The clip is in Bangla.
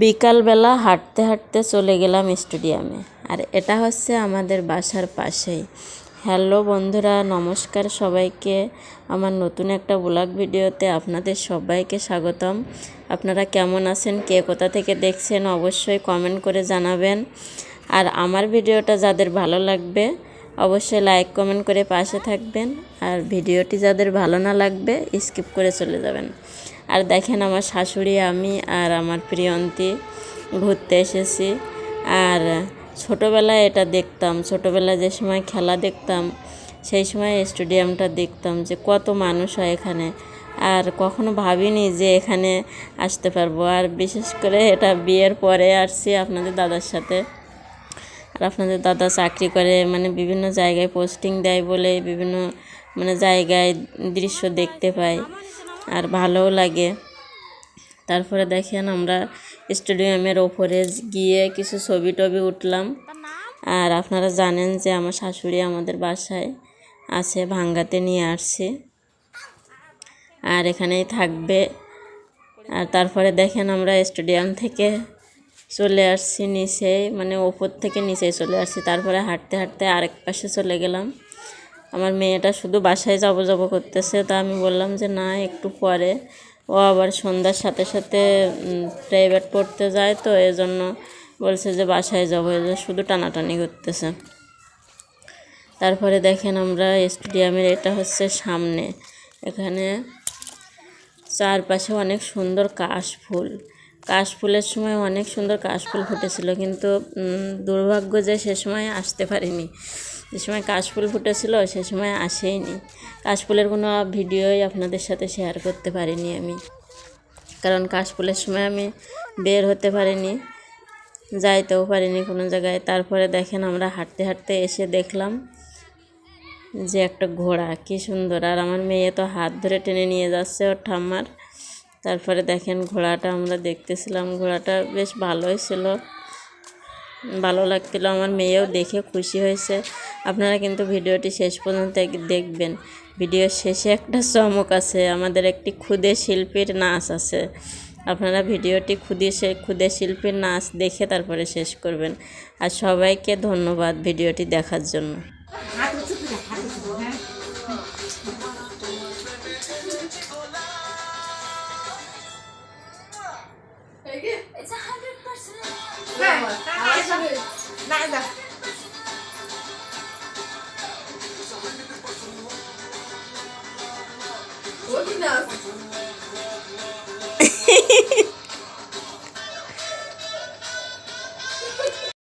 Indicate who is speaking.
Speaker 1: বিকালবেলা হাঁটতে হাঁটতে চলে গেলাম স্টেডিয়ামে। আর এটা হচ্ছে আমাদের বাসার পাশেই। হ্যালো বন্ধুরা, নমস্কার সবাইকে। আমার নতুন একটা ব্লগ ভিডিওতে আপনাদের সবাইকে স্বাগতম। আপনারা কেমন আছেন, কে কোথা থেকে দেখছেন অবশ্যই কমেন্ট করে জানাবেন। আর আমার ভিডিওটা যাদের ভালো লাগবে অবশ্যই লাইক কমেন্ট করে পাশে থাকবেন। আর ভিডিওটি যাদের ভালো না লাগবে স্কিপ করে চলে যাবেন। আর দেখেন আমার শাশুড়ি, আমি আর আমার প্রিয়ন্তী ঘুরতে এসেছি। আর ছোটোবেলায় এটা দেখতাম, ছোটোবেলায় যে সময় খেলা দেখতাম সেই সময় স্টেডিয়ামটা দেখতাম যে কত মানুষ হয় এখানে। আর কখনো ভাবিনি যে এখানে আসতে পারবো। আর বিশেষ করে এটা বিয়ের পরে আসছি আপনাদের দাদার সাথে। আর আপনাদের দাদা চাকরি করে, মানে বিভিন্ন জায়গায় পোস্টিং দেয় বলে বিভিন্ন জায়গায় দৃশ্য দেখতে পাই আর ভালোও লাগে। তারপরে দেখেন আমরা স্টেডিয়ামের ওপরে গিয়ে কিছু ছবি টবি উঠলাম। আর আপনারা জানেন যে আমার শাশুড়ি আমাদের বাসায় আছে, ভাঙ্গাতে নিয়ে আসছে আর এখানেই থাকবে। আর তারপরে দেখেন আমরা স্টেডিয়াম থেকে চলে আসছি নিচে, ওপর থেকে নিচে চলে আসছি। তারপরে হাঁটতে হাঁটতে আরেক পাশে চলে গেলাম। আমার মেয়েটা শুধু বাসায় যাবো করতেছে, তা আমি বললাম যে না, একটু পরে। ও আবার সন্ধ্যার সাথে সাথে প্রাইভেট পড়তে যায়, তো এজন্য বলছে যে বাসায় যাবো, শুধু টানাটানি করতেছে। তারপরে দেখেন আমরা স্টেডিয়ামের, এটা হচ্ছে সামনে, এখানে চারপাশে অনেক সুন্দর কাশফুলের সময় অনেক সুন্দর কাশফুল ফুটেছিল, কিন্তু দুর্ভাগ্য যে সে সময় আসতে পারিনি। যে সময় কাশফুল ফুটেছিল সে সময় আসেইনি। কাশফুলের কোনো ভিডিওই আপনাদের সাথে শেয়ার করতে পারিনি আমি, কারণ কাশফুলের সময় আমি বের হতে পারিনি, যাইতেও পারিনি কোনো জায়গায়। তারপরে দেখেন আমরা হাঁটতে হাঁটতে এসে দেখলাম যে একটা ঘোড়া, কী সুন্দর। আর আমার মেয়ে তো হাত ধরে টেনে নিয়ে যাচ্ছে ওর ঠাম্মার। তারপরে দেখেন ঘোড়াটা আমরা দেখতেছিলাম, ঘোড়াটা বেশ ভালোই ছিল, ভালো লাগছিল। আমার মেয়েও দেখে খুশি হয়েছে। আপনারা কিন্তু ভিডিওটি শেষ পর্যন্ত দেখবেন। ভিডিওর শেষে একটা চমক আছে, আমাদের একটি ক্ষুদে শিল্পীর নাচ আছে। আপনারা ভিডিওটি ক্ষুদে শিল্পীর নাচ দেখে তারপরে শেষ করবেন। আর সবাইকে ধন্যবাদ ভিডিওটি দেখার জন্য। It's 100%. What